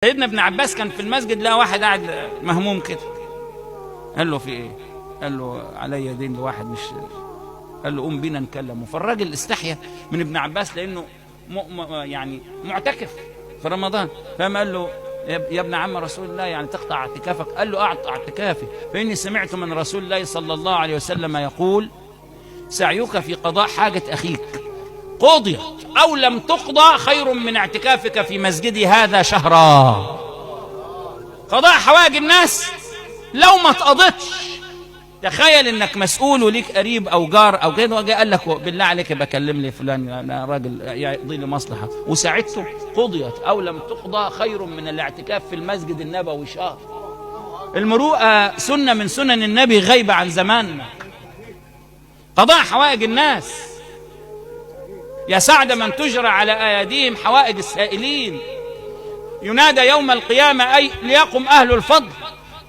سيدنا ابن عباس كان في المسجد، لقى واحد قاعد مهموم كده. قال له في ايه؟ قال له علي دين لواحد مش. قال له قوم بينا نكلمه. فالراجل استحيا من ابن عباس لانه يعني معتكف في رمضان، فقام قال له يا ابن عم رسول الله، يعني تقطع اعتكافك؟ قال له اقطع اعتكافي فاني سمعت من رسول الله صلى الله عليه وسلم يقول: سعيك في قضاء حاجة اخيك قضيت او لم تقضى خير من اعتكافك في مسجدي هذا شهرا. قضاء حوائج الناس لو ما تقضتش، تخيل انك مسؤول وليك قريب او جار او كده، وجاء قال لك بالله عليك بكلم لي فلان، انا راجل يقضي لي مصلحه، وساعدته، قضيت او لم تقضى خير من الاعتكاف في المسجد النبوي شهر. المروءه سنه من سنن النبي غايبه عن زماننا. قضاء حوائج الناس، يا سعد من تجرى على اياديهم حوائج السائلين. ينادى يوم القيامه اي ليقم اهل الفضل،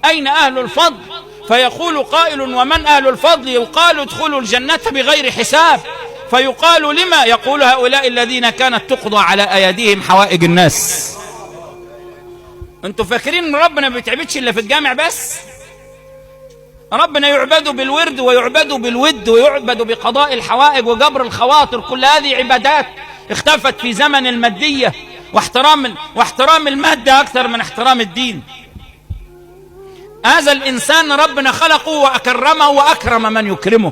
اين اهل الفضل؟ فيقول قائل: ومن أهل الفضل؟ يقال: ادخلوا الجنة بغير حساب. فيقال: لما؟ يقول: هؤلاء الذين كانت تقضى على أيديهم حوائج الناس. انتوا فاكرين ان ربنا ما بيتعبدش الا في الجامع بس؟ ربنا يعبد بالورد ويعبد بالود ويعبد بقضاء الحوائج وجبر الخواطر. كل هذه عبادات اختفت في زمن المادية واحترام المادة أكثر من احترام الدين. هذا الإنسان ربنا خلقه وأكرمه وأكرم من يكرمه.